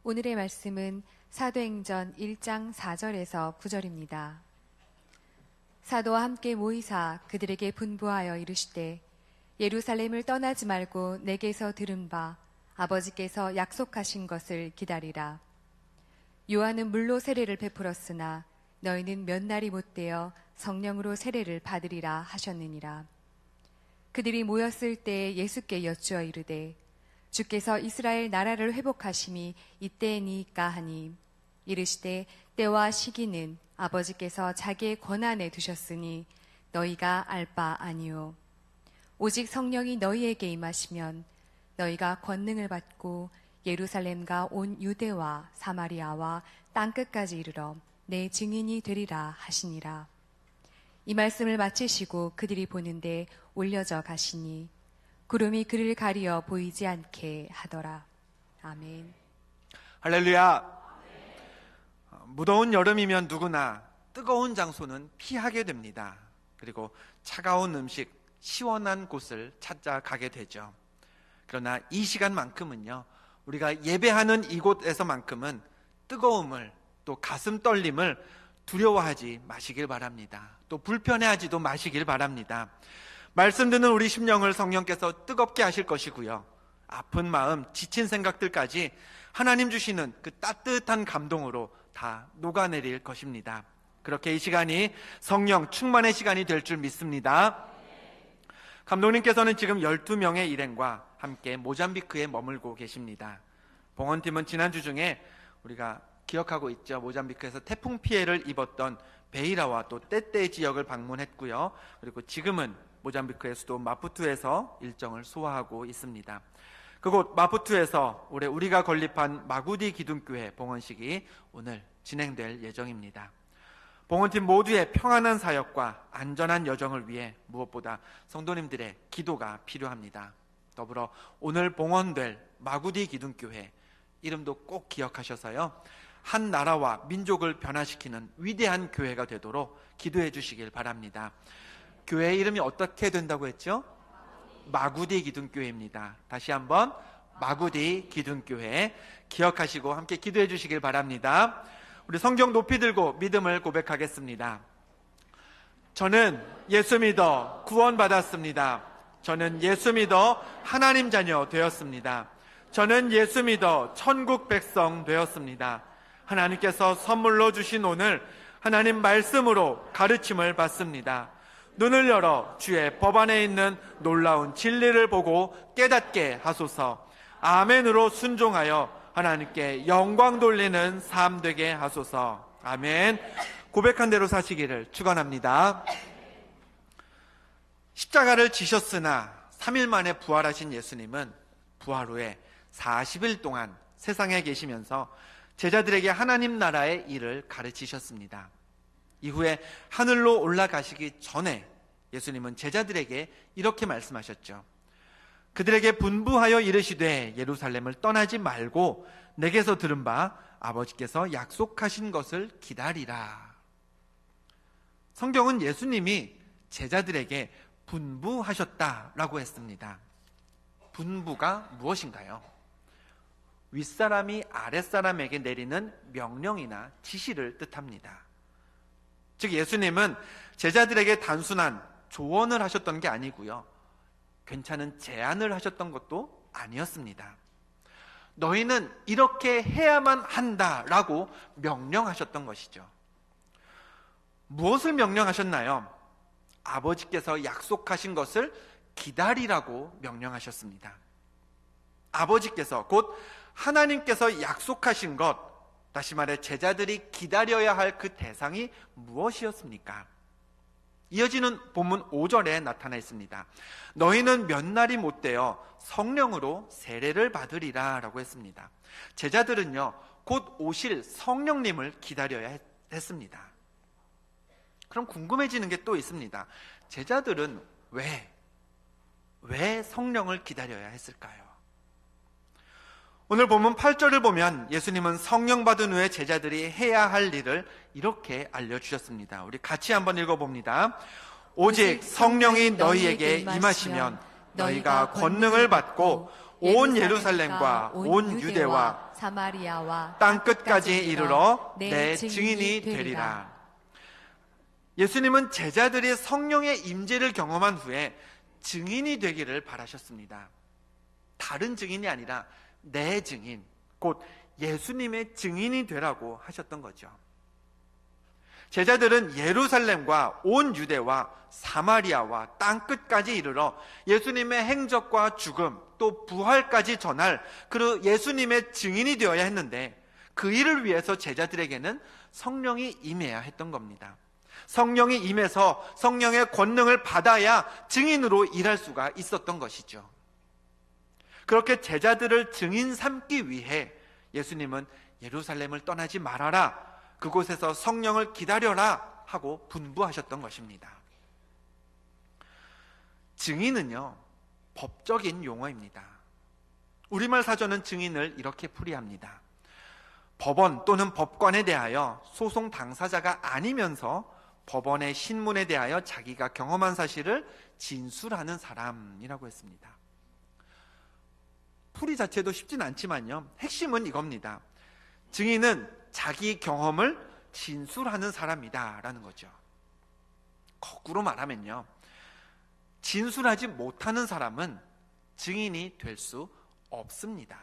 오늘의 말씀은 사도행전 1장 4절에서 9절입니다. 사도와 함께 모이사 그들에게 분부하여 이르시되 예루살렘을 떠나지 말고 내게서 들은 바 아버지께서 약속하신 것을 기다리라. 요한은 물로 세례를 베풀었으나 너희는 몇 날이 못되어 성령으로 세례를 받으리라 하셨느니라. 그들이 모였을 때 예수께 여쭈어 이르되 주께서 이스라엘 나라를 회복하심이 이때이니까 하니 이르시되 때와 시기는 아버지께서 자기의 권한에 두셨으니 너희가 알 바 아니요 오직 성령이 너희에게 임하시면 너희가 권능을 받고 예루살렘과 온 유대와 사마리아와 땅끝까지 이르러 내 증인이 되리라 하시니라. 이 말씀을 마치시고 그들이 보는데 올려져 가시니 구름이 그를 가리어 보이지 않게 하더라. 아멘. 할렐루야. 무더운 여름이면 누구나 뜨거운 장소는 피하게 됩니다. 그리고 차가운 음식, 시원한 곳을 찾아가게 되죠. 그러나 이 시간만큼은요, 우리가 예배하는 이곳에서만큼은 뜨거움을, 또 가슴 떨림을 두려워하지 마시길 바랍니다. 또 불편해하지도 마시길 바랍니다. 말씀 듣는 우리 심령을 성령께서 뜨겁게 하실 것이고요, 아픈 마음, 지친 생각들까지 하나님 주시는 그 따뜻한 감동으로 다 녹아내릴 것입니다. 그렇게 이 시간이 성령 충만의 시간이 될 줄 믿습니다. 감독님께서는 지금 12명의 일행과 함께 모잠비크에 머물고 계십니다. 봉헌팀은 지난주 중에 우리가 기억하고 있죠. 모잠비크에서 태풍 피해를 입었던 베이라와 또 떼떼 지역을 방문했고요. 그리고 지금은 모잠비크의 수도 마푸투에서 일정을 소화하고 있습니다. 그곳 마푸투에서 올해 우리가 건립한 마구디 기둥교회 봉헌식이 오늘 진행될 예정입니다. 봉헌팀 모두의 평안한 사역과 안전한 여정을 위해 무엇보다 성도님들의 기도가 필요합니다. 더불어 오늘 봉헌될 마구디 기둥교회 이름도 꼭 기억하셔서요, 한 나라와 민족을 변화시키는 위대한 교회가 되도록 기도해 주시길 바랍니다. 교회 이름이 어떻게 된다고 했죠? 마구디 기둥교회입니다. 다시 한번 마구디 기둥교회 기억하시고 함께 기도해 주시길 바랍니다. 우리 성경 높이 들고 믿음을 고백하겠습니다. 저는 예수 믿어 구원받았습니다. 저는 예수 믿어 하나님 자녀 되었습니다. 저는 예수 믿어 천국 백성 되었습니다. 하나님께서 선물로 주신 오늘 하나님 말씀으로 가르침을 받습니다. 눈을 열어 주의 법 안에 있는 놀라운 진리를 보고 깨닫게 하소서. 아멘으로 순종하여 하나님께 영광 돌리는 삶 되게 하소서. 아멘. 고백한 대로 사시기를 축원합니다. 십자가를 지셨으나 3일 만에 부활하신 예수님은 부활 후에 40일 동안 세상에 계시면서 제자들에게 하나님 나라의 일을 가르치셨습니다. 이후에 하늘로 올라가시기 전에 예수님은 제자들에게 이렇게 말씀하셨죠. 그들에게 분부하여 이르시되 예루살렘을 떠나지 말고 내게서 들은 바 아버지께서 약속하신 것을 기다리라. 성경은 예수님이 제자들에게 분부하셨다라고 했습니다. 분부가 무엇인가요? 윗사람이 아랫사람에게 내리는 명령이나 지시를 뜻합니다. 즉 예수님은 제자들에게 단순한 조언을 하셨던 게 아니고요, 괜찮은 제안을 하셨던 것도 아니었습니다. 너희는 이렇게 해야만 한다라고 명령하셨던 것이죠. 무엇을 명령하셨나요? 아버지께서 약속하신 것을 기다리라고 명령하셨습니다. 아버지께서 곧 하나님께서 약속하신 것, 다시 말해 제자들이 기다려야 할 그 대상이 무엇이었습니까? 이어지는 본문 5절에 나타나 있습니다. 너희는 몇 날이 못되어 성령으로 세례를 받으리라 라고 했습니다. 제자들은요, 곧 오실 성령님을 기다려야 했습니다. 그럼 궁금해지는 게 또 있습니다. 제자들은 왜 성령을 기다려야 했을까요? 오늘 본문 8절을 보면 예수님은 성령 받은 후에 제자들이 해야 할 일을 이렇게 알려주셨습니다. 우리 같이 한번 읽어봅니다. 오직 성령이 너희에게 임하시면 너희가 권능을 받고 온 예루살렘과 온 유대와 사마리아와 땅 끝까지 이르러 내 증인이 되리라. 예수님은 제자들이 성령의 임재를 경험한 후에 증인이 되기를 바라셨습니다. 다른 증인이 아니라 내 증인, 곧 예수님의 증인이 되라고 하셨던 거죠. 제자들은 예루살렘과 온 유대와 사마리아와 땅 끝까지 이르러 예수님의 행적과 죽음 또 부활까지 전할 그 예수님의 증인이 되어야 했는데, 그 일을 위해서 제자들에게는 성령이 임해야 했던 겁니다. 성령이 임해서 성령의 권능을 받아야 증인으로 일할 수가 있었던 것이죠. 그렇게 제자들을 증인 삼기 위해 예수님은 예루살렘을 떠나지 말아라, 그곳에서 성령을 기다려라 하고 분부하셨던 것입니다. 증인은요, 법적인 용어입니다. 우리말 사전은 증인을 이렇게 풀이합니다. 법원 또는 법관에 대하여 소송 당사자가 아니면서 법원의 신문에 대하여 자기가 경험한 사실을 진술하는 사람이라고 했습니다. 풀이 자체도 쉽진 않지만요, 핵심은 이겁니다. 증인은 자기 경험을 진술하는 사람이다 라는 거죠. 거꾸로 말하면요, 진술하지 못하는 사람은 증인이 될 수 없습니다.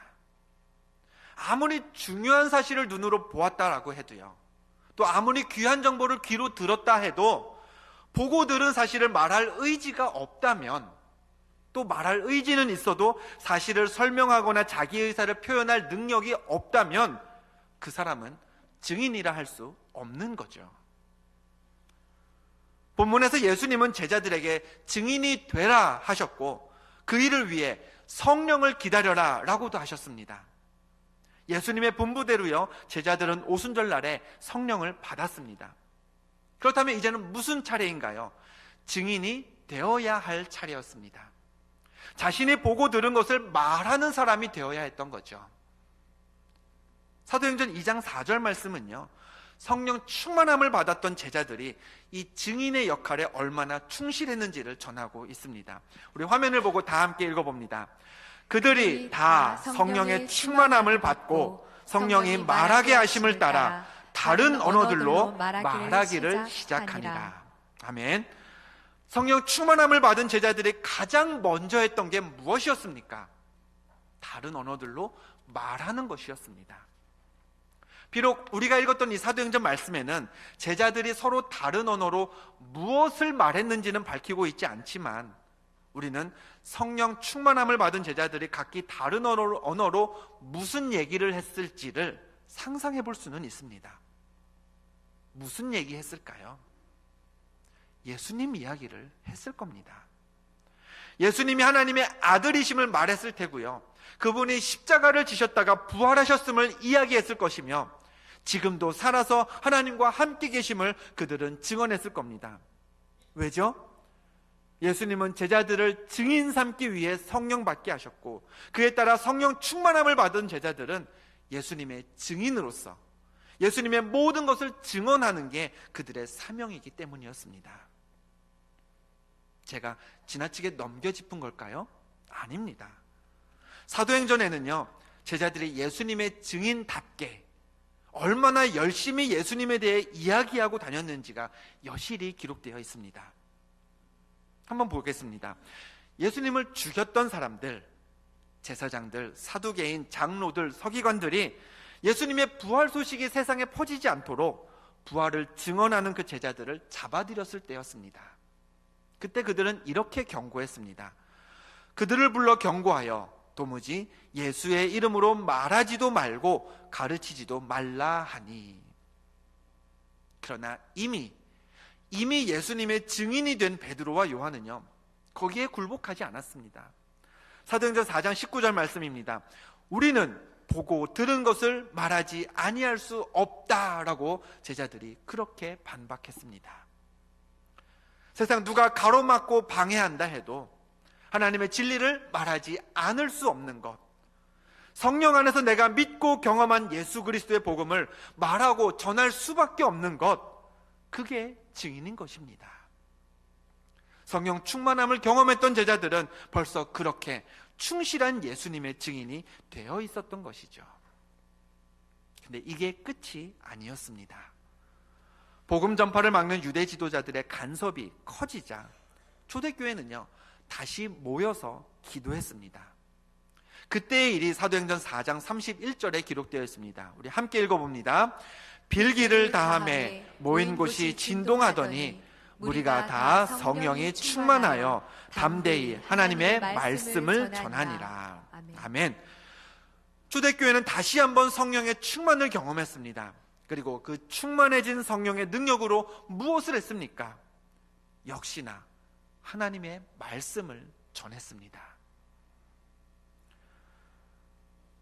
아무리 중요한 사실을 눈으로 보았다라고 해도요, 또 아무리 귀한 정보를 귀로 들었다 해도 보고 들은 사실을 말할 의지가 없다면, 또 말할 의지는 있어도 사실을 설명하거나 자기 의사를 표현할 능력이 없다면 그 사람은 증인이라 할 수 없는 거죠. 본문에서 예수님은 제자들에게 증인이 되라 하셨고, 그 일을 위해 성령을 기다려라 라고도 하셨습니다. 예수님의 분부대로요, 제자들은 오순절 날에 성령을 받았습니다. 그렇다면 이제는 무슨 차례인가요? 증인이 되어야 할 차례였습니다. 자신이 보고 들은 것을 말하는 사람이 되어야 했던 거죠. 사도행전 2장 4절 말씀은요, 성령 충만함을 받았던 제자들이 이 증인의 역할에 얼마나 충실했는지를 전하고 있습니다. 우리 화면을 보고 다 함께 읽어봅니다. 그들이 다 성령의 충만함을 받고 성령이 말하게 하심을 따라 다른 언어들로 말하기를 시작하니라. 아멘. 성령 충만함을 받은 제자들이 가장 먼저 했던 게 무엇이었습니까? 다른 언어들로 말하는 것이었습니다. 비록 우리가 읽었던 이 사도행전 말씀에는 제자들이 서로 다른 언어로 무엇을 말했는지는 밝히고 있지 않지만, 우리는 성령 충만함을 받은 제자들이 각기 다른 언어로 무슨 얘기를 했을지를 상상해 볼 수는 있습니다. 무슨 얘기 했을까요? 예수님 이야기를 했을 겁니다. 예수님이 하나님의 아들이심을 말했을 테고요, 그분이 십자가를 지셨다가 부활하셨음을 이야기했을 것이며, 지금도 살아서 하나님과 함께 계심을 그들은 증언했을 겁니다. 왜죠? 예수님은 제자들을 증인 삼기 위해 성령 받게 하셨고, 그에 따라 성령 충만함을 받은 제자들은 예수님의 증인으로서 예수님의 모든 것을 증언하는 게 그들의 사명이기 때문이었습니다. 제가 지나치게 넘겨짚은 걸까요? 아닙니다. 사도행전에는요, 제자들이 예수님의 증인답게 얼마나 열심히 예수님에 대해 이야기하고 다녔는지가 여실히 기록되어 있습니다. 한번 보겠습니다. 예수님을 죽였던 사람들, 제사장들, 사두개인, 장로들, 서기관들이 예수님의 부활 소식이 세상에 퍼지지 않도록 부활을 증언하는 그 제자들을 잡아들였을 때였습니다. 그때 그들은 이렇게 경고했습니다. 그들을 불러 경고하여 도무지 예수의 이름으로 말하지도 말고 가르치지도 말라 하니. 그러나 이미 예수님의 증인이 된 베드로와 요한은요, 거기에 굴복하지 않았습니다. 사도행전 4장 19절 말씀입니다. 우리는 보고 들은 것을 말하지 아니할 수 없다라고 제자들이 그렇게 반박했습니다. 세상 누가 가로막고 방해한다 해도 하나님의 진리를 말하지 않을 수 없는 것, 성령 안에서 내가 믿고 경험한 예수 그리스도의 복음을 말하고 전할 수밖에 없는 것, 그게 증인인 것입니다. 성령 충만함을 경험했던 제자들은 벌써 그렇게 충실한 예수님의 증인이 되어 있었던 것이죠. 근데 이게 끝이 아니었습니다. 복음 전파를 막는 유대 지도자들의 간섭이 커지자 초대교회는요, 다시 모여서 기도했습니다. 그때의 일이 사도행전 4장 31절에 기록되어 있습니다. 우리 함께 읽어봅니다. 빌기를 다함에 모인 곳이 진동하더니 무리가 다 성령이 충만하여 담대히 하나님의 말씀을 전하니라. 아멘. 초대교회는 다시 한번 성령의 충만을 경험했습니다. 그리고 그 충만해진 성령의 능력으로 무엇을 했습니까? 역시나 하나님의 말씀을 전했습니다.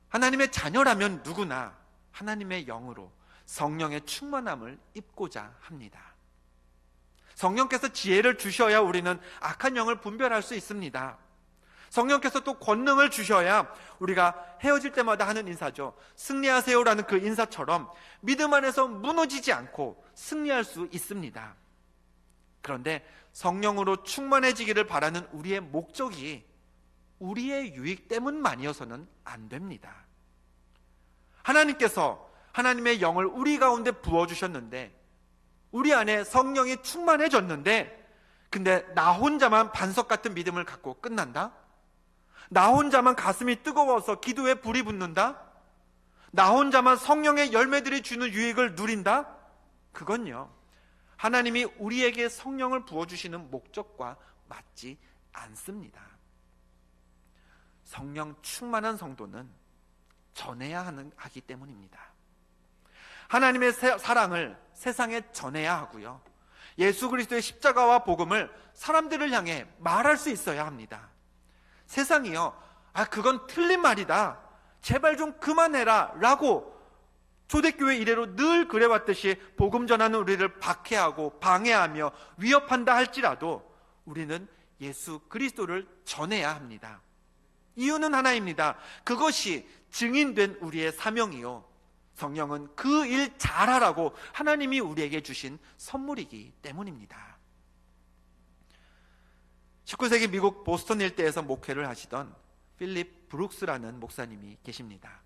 하나님의 자녀라면 누구나 하나님의 영으로 성령의 충만함을 입고자 합니다. 성령께서 지혜를 주셔야 우리는 악한 영을 분별할 수 있습니다. 성령께서 또 권능을 주셔야 우리가 헤어질 때마다 하는 인사죠. 승리하세요라는 그 인사처럼 믿음 안에서 무너지지 않고 승리할 수 있습니다. 그런데 성령으로 충만해지기를 바라는 우리의 목적이 우리의 유익 때문만이어서는 안 됩니다. 하나님께서 하나님의 영을 우리 가운데 부어주셨는데, 우리 안에 성령이 충만해졌는데, 근데 나 혼자만 반석 같은 믿음을 갖고 끝난다? 나 혼자만 가슴이 뜨거워서 기도에 불이 붙는다? 나 혼자만 성령의 열매들이 주는 유익을 누린다? 그건요, 하나님이 우리에게 성령을 부어주시는 목적과 맞지 않습니다. 성령 충만한 성도는 전해야 하기 때문입니다. 하나님의 사랑을 세상에 전해야 하고요, 예수 그리스도의 십자가와 복음을 사람들을 향해 말할 수 있어야 합니다. 세상이요, 그건 틀린 말이다, 제발 좀 그만해라 라고 초대교회 이래로 늘 그래왔듯이 복음 전하는 우리를 박해하고 방해하며 위협한다 할지라도 우리는 예수 그리스도를 전해야 합니다. 이유는 하나입니다. 그것이 증인된 우리의 사명이요, 성령은 그 일 잘하라고 하나님이 우리에게 주신 선물이기 때문입니다. 19세기 미국 보스턴 일대에서 목회를 하시던 필립 브룩스라는 목사님이 계십니다.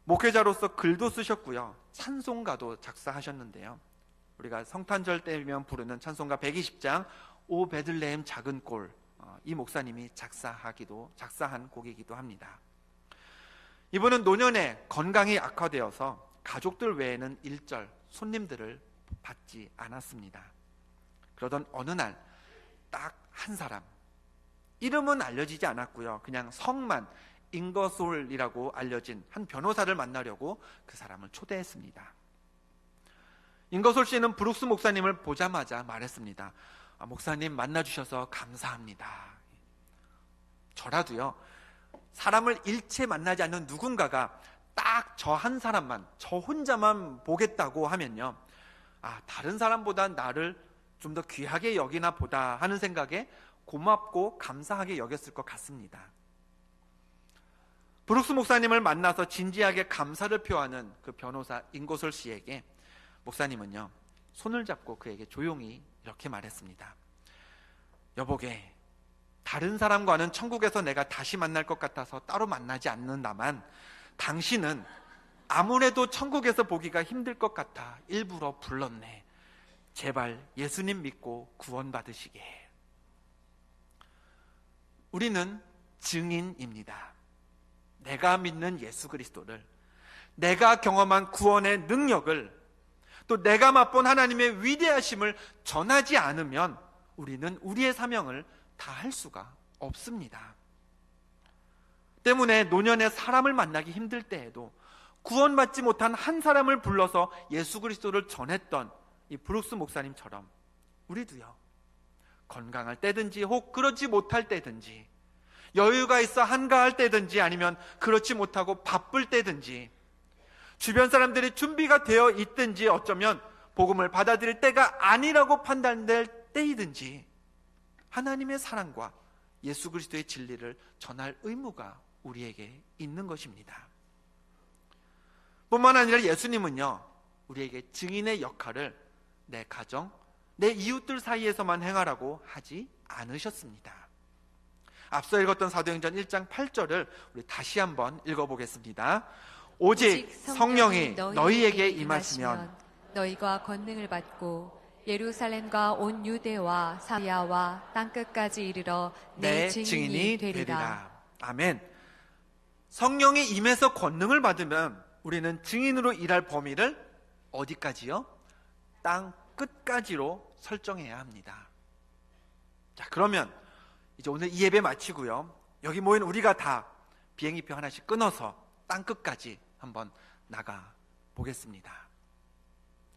목회자로서 글도 쓰셨고요, 찬송가도 작사하셨는데요, 우리가 성탄절 때면 부르는 찬송가 120장 오 베들레헴 작은 꼴, 이 목사님이 작사한 곡이기도 합니다. 이분은 노년에 건강이 악화되어서 가족들 외에는 일절 손님들을 받지 않았습니다. 그러던 어느 날 딱 한 사람, 이름은 알려지지 않았고요, 그냥 성만 잉거솔이라고 알려진 한 변호사를 만나려고 그 사람을 초대했습니다. 잉거솔 씨는 브룩스 목사님을 보자마자 말했습니다. 목사님 만나주셔서 감사합니다. 저라도요, 사람을 일체 만나지 않는 누군가가 딱 저 한 사람만, 저 혼자만 보겠다고 하면요, 다른 사람보다 나를 좀 더 귀하게 여기나 보다 하는 생각에 고맙고 감사하게 여겼을 것 같습니다. 브룩스 목사님을 만나서 진지하게 감사를 표하는 그 변호사 잉거솔 씨에게 목사님은요, 손을 잡고 그에게 조용히 이렇게 말했습니다. 여보게, 다른 사람과는 천국에서 내가 다시 만날 것 같아서 따로 만나지 않는다만, 당신은 아무래도 천국에서 보기가 힘들 것 같아 일부러 불렀네. 제발 예수님 믿고 구원받으시게. 우리는 증인입니다. 내가 믿는 예수 그리스도를, 내가 경험한 구원의 능력을, 또 내가 맛본 하나님의 위대하심을 전하지 않으면 우리는 우리의 사명을 다할 수가 없습니다. 때문에 노년에 사람을 만나기 힘들 때에도 구원받지 못한 한 사람을 불러서 예수 그리스도를 전했던 이 브룩스 목사님처럼 우리도요, 건강할 때든지 혹 그렇지 못할 때든지, 여유가 있어 한가할 때든지 아니면 그렇지 못하고 바쁠 때든지, 주변 사람들이 준비가 되어 있든지 어쩌면 복음을 받아들일 때가 아니라고 판단될 때이든지 하나님의 사랑과 예수 그리스도의 진리를 전할 의무가 우리에게 있는 것입니다. 뿐만 아니라 예수님은요, 우리에게 증인의 역할을 내 가정, 내 이웃들 사이에서만 행하라고 하지 않으셨습니다. 앞서 읽었던 사도행전 1장 8절을 우리 다시 한번 읽어보겠습니다. 오직 성령이 너희에게 임하시면 너희가 권능을 받고 예루살렘과 온 유대와 사마리아와 땅끝까지 이르러 내 증인이 되리라. 아멘. 성령이 임해서 권능을 받으면 우리는 증인으로 일할 범위를 어디까지요? 땅 끝까지로 설정해야 합니다. 자, 그러면 이제 오늘 이 예배 마치고요, 여기 모인 우리가 다 비행기표 하나씩 끊어서 땅 끝까지 한번 나가 보겠습니다.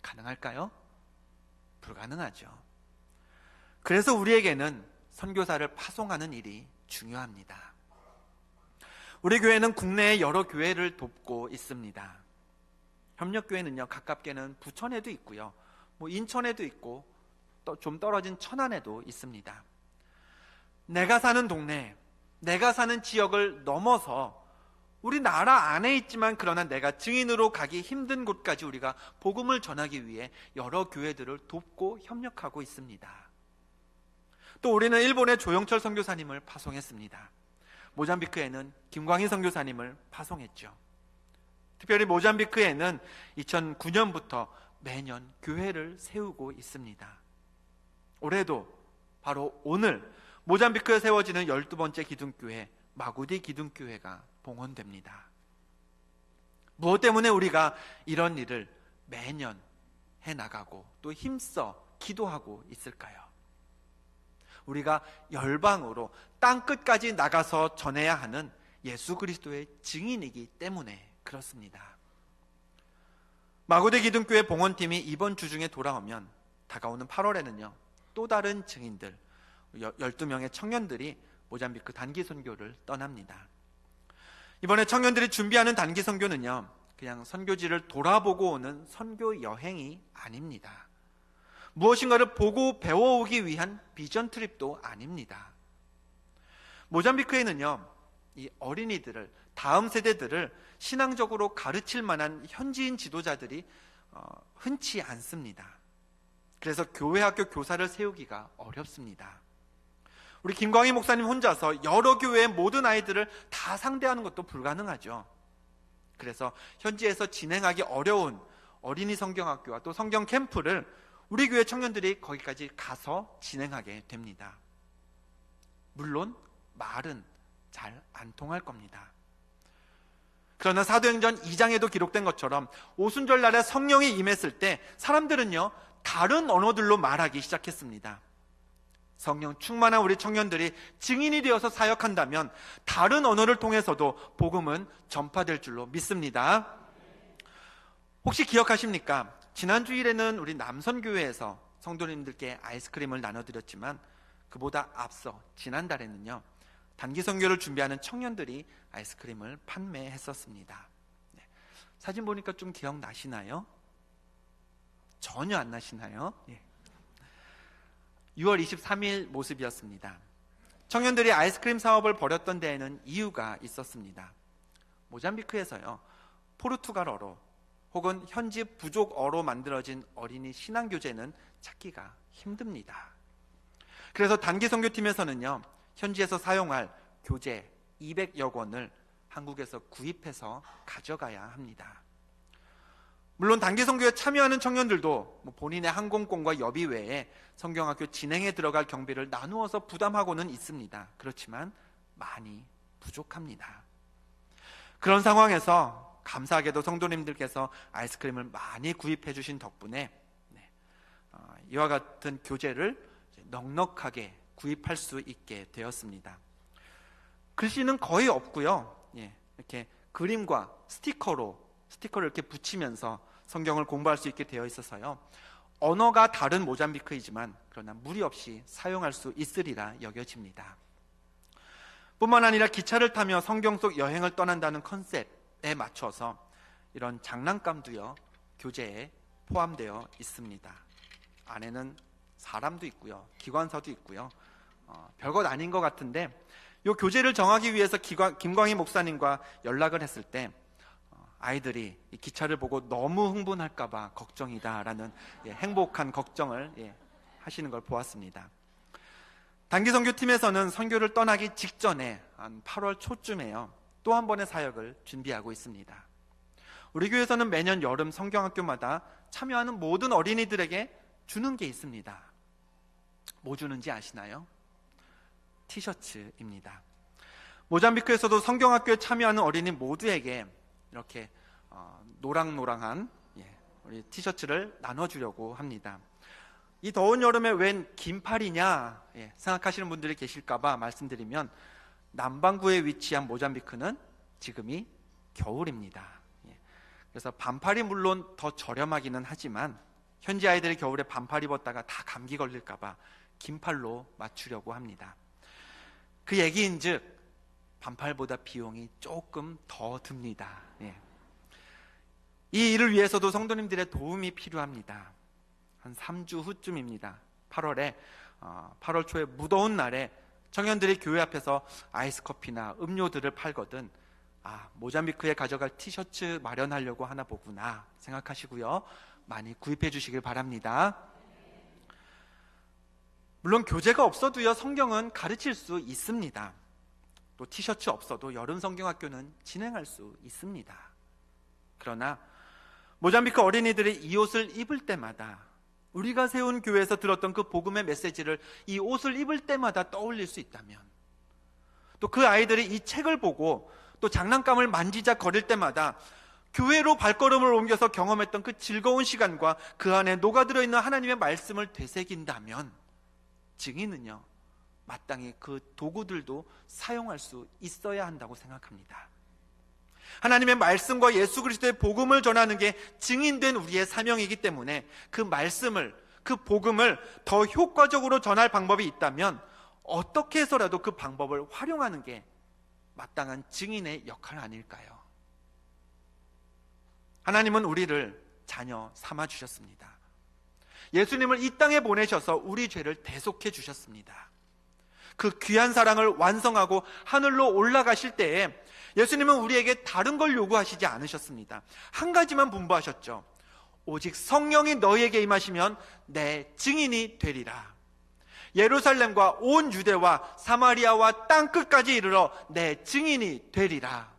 가능할까요? 불가능하죠. 그래서 우리에게는 선교사를 파송하는 일이 중요합니다. 우리 교회는 국내의 여러 교회를 돕고 있습니다. 협력교회는요, 가깝게는 부천에도 있고요, 인천에도 있고 또 좀 떨어진 천안에도 있습니다. 내가 사는 동네, 내가 사는 지역을 넘어서 우리나라 안에 있지만 그러나 내가 증인으로 가기 힘든 곳까지 우리가 복음을 전하기 위해 여러 교회들을 돕고 협력하고 있습니다. 또 우리는 일본의 조영철 선교사님을 파송했습니다. 모잠비크에는 김광희 선교사님을 파송했죠. 특별히 모잠비크에는 2009년부터 매년 교회를 세우고 있습니다. 올해도 바로 오늘 모잠비크에 세워지는 12번째 기둥교회 마구디 기둥교회가 봉헌됩니다. 무엇 때문에 우리가 이런 일을 매년 해나가고 또 힘써 기도하고 있을까요? 우리가 열방으로 땅끝까지 나가서 전해야 하는 예수 그리스도의 증인이기 때문에 그렇습니다. 마구디 기둥교회 봉헌팀이 이번 주 중에 돌아오면 다가오는 8월에는요 또 다른 증인들 12명의 청년들이 모잠비크 단기 선교를 떠납니다. 이번에 청년들이 준비하는 단기 선교는요 그냥 선교지를 돌아보고 오는 선교 여행이 아닙니다. 무엇인가를 보고 배워오기 위한 비전 트립도 아닙니다. 모잠비크에는요 이 어린이들을, 다음 세대들을 신앙적으로 가르칠 만한 현지인 지도자들이 흔치 않습니다. 그래서 교회 학교 교사를 세우기가 어렵습니다. 우리 김광희 목사님 혼자서 여러 교회의 모든 아이들을 다 상대하는 것도 불가능하죠. 그래서 현지에서 진행하기 어려운 어린이 성경학교와 또 성경 캠프를 우리 교회 청년들이 거기까지 가서 진행하게 됩니다. 물론 말은 잘 안 통할 겁니다. 그러나 사도행전 2장에도 기록된 것처럼 오순절 날에 성령이 임했을 때 사람들은요 다른 언어들로 말하기 시작했습니다. 성령 충만한 우리 청년들이 증인이 되어서 사역한다면 다른 언어를 통해서도 복음은 전파될 줄로 믿습니다. 혹시 기억하십니까? 지난 주일에는 우리 남선교회에서 성도님들께 아이스크림을 나눠드렸지만 그보다 앞서 지난달에는요 단기 선교를 준비하는 청년들이 아이스크림을 판매했었습니다. 네. 사진 보니까 좀 기억나시나요? 전혀 안 나시나요? 예. 6월 23일 모습이었습니다. 청년들이 아이스크림 사업을 벌였던 데에는 이유가 있었습니다. 모잠비크에서요 포르투갈어로 혹은 현지 부족어로 만들어진 어린이 신앙교재는 찾기가 힘듭니다. 그래서 단기 선교팀에서는요 현지에서 사용할 교재 200여 권을 한국에서 구입해서 가져가야 합니다. 물론 단기 선교에 참여하는 청년들도 본인의 항공권과 여비 외에 성경학교 진행에 들어갈 경비를 나누어서 부담하고는 있습니다. 그렇지만 많이 부족합니다. 그런 상황에서 감사하게도 성도님들께서 아이스크림을 많이 구입해 주신 덕분에 이와 같은 교재를 넉넉하게 구입할 수 있게 되었습니다. 글씨는 거의 없고요. 이렇게 그림과 스티커를 이렇게 붙이면서 성경을 공부할 수 있게 되어 있어서요. 언어가 다른 모잠비크이지만 그러나 무리 없이 사용할 수 있으리라 여겨집니다. 뿐만 아니라 기차를 타며 성경 속 여행을 떠난다는 컨셉에 맞춰서 이런 장난감도요 교재에 포함되어 있습니다. 안에는 사람도 있고요, 기관사도 있고요. 별것 아닌 것 같은데 이 교재를 정하기 위해서 김광희 목사님과 연락을 했을 때 아이들이 이 기차를 보고 너무 흥분할까봐 걱정이다라는 행복한 걱정을 하시는 걸 보았습니다. 단기 선교팀에서는 선교를 떠나기 직전에 한 8월 초쯤에요, 또 한 번의 사역을 준비하고 있습니다. 우리 교회에서는 매년 여름 성경학교마다 참여하는 모든 어린이들에게 주는 게 있습니다. 뭐 주는지 아시나요? 티셔츠입니다. 모잠비크에서도 성경학교에 참여하는 어린이 모두에게 이렇게 노랑노랑한 우리 티셔츠를 나눠주려고 합니다. 이 더운 여름에 웬 긴팔이냐 생각하시는 분들이 계실까봐 말씀드리면, 남반구에 위치한 모잠비크는 지금이 겨울입니다. 그래서 반팔이 물론 더 저렴하기는 하지만 현지 아이들이 겨울에 반팔 입었다가 다 감기 걸릴까봐 긴팔로 맞추려고 합니다. 그 얘기인즉 반팔보다 비용이 조금 더 듭니다. 이 일을 위해서도 성도님들의 도움이 필요합니다. 한 3주 후쯤입니다. 8월 초에 무더운 날에 청년들이 교회 앞에서 아이스 커피나 음료들을 팔거든 모잠비크에 가져갈 티셔츠 마련하려고 하나 보구나 생각하시고요, 많이 구입해 주시길 바랍니다. 물론 교재가 없어도요, 성경은 가르칠 수 있습니다. 또 티셔츠 없어도 여름 성경학교는 진행할 수 있습니다. 그러나 모잠비크 어린이들이 이 옷을 입을 때마다, 우리가 세운 교회에서 들었던 그 복음의 메시지를 이 옷을 입을 때마다 떠올릴 수 있다면, 또 그 아이들이 이 책을 보고 또 장난감을 만지작거릴 때마다 교회로 발걸음을 옮겨서 경험했던 그 즐거운 시간과 그 안에 녹아들어 있는 하나님의 말씀을 되새긴다면, 증인은요, 마땅히 그 도구들도 사용할 수 있어야 한다고 생각합니다. 하나님의 말씀과 예수 그리스도의 복음을 전하는 게 증인된 우리의 사명이기 때문에 그 말씀을, 그 복음을 더 효과적으로 전할 방법이 있다면 어떻게 해서라도 그 방법을 활용하는 게 마땅한 증인의 역할 아닐까요? 하나님은 우리를 자녀 삼아 주셨습니다. 예수님을 이 땅에 보내셔서 우리 죄를 대속해 주셨습니다. 그 귀한 사랑을 완성하고 하늘로 올라가실 때에 예수님은 우리에게 다른 걸 요구하시지 않으셨습니다. 한 가지만 분부하셨죠. 오직 성령이 너희에게 임하시면 내 증인이 되리라. 예루살렘과 온 유대와 사마리아와 땅끝까지 이르러 내 증인이 되리라.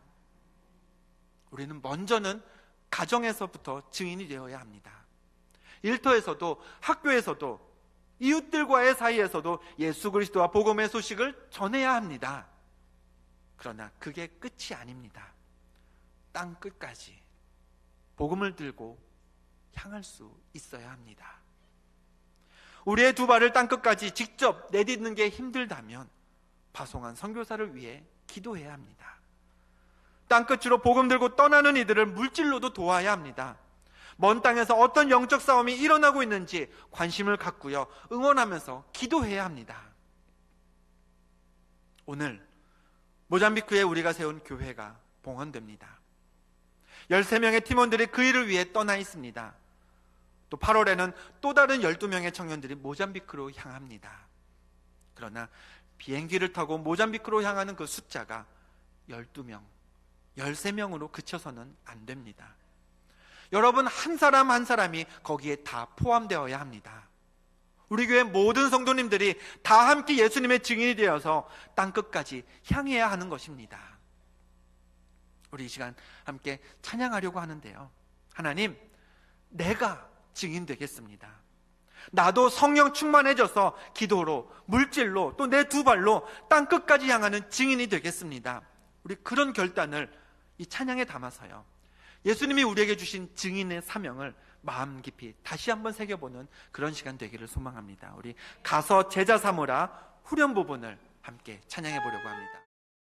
우리는 먼저는 가정에서부터 증인이 되어야 합니다. 일터에서도, 학교에서도, 이웃들과의 사이에서도 예수 그리스도와 복음의 소식을 전해야 합니다. 그러나 그게 끝이 아닙니다. 땅 끝까지 복음을 들고 향할 수 있어야 합니다. 우리의 두 발을 땅 끝까지 직접 내딛는 게 힘들다면 파송한 선교사를 위해 기도해야 합니다. 땅 끝으로 복음 들고 떠나는 이들을 물질로도 도와야 합니다. 먼 땅에서 어떤 영적 싸움이 일어나고 있는지 관심을 갖고요, 응원하면서 기도해야 합니다. 오늘 모잠비크에 우리가 세운 교회가 봉헌됩니다. 13명의 팀원들이 그 일을 위해 떠나 있습니다. 또 8월에는 또 다른 12명의 청년들이 모잠비크로 향합니다. 그러나 비행기를 타고 모잠비크로 향하는 그 숫자가 12명, 13명으로 그쳐서는 안 됩니다. 여러분 한 사람 한 사람이 거기에 다 포함되어야 합니다. 우리 교회 모든 성도님들이 다 함께 예수님의 증인이 되어서 땅끝까지 향해야 하는 것입니다. 우리 이 시간 함께 찬양하려고 하는데요, 하나님, 내가 증인 되겠습니다. 나도 성령 충만해져서 기도로, 물질로, 또 내 두 발로 땅끝까지 향하는 증인이 되겠습니다. 우리 그런 결단을 이 찬양에 담아서요, 예수님이 우리에게 주신 증인의 사명을 마음 깊이 다시 한번 새겨보는 그런 시간 되기를 소망합니다. 우리 가서 제자 삼으라 후렴 부분을 함께 찬양해 보려고 합니다.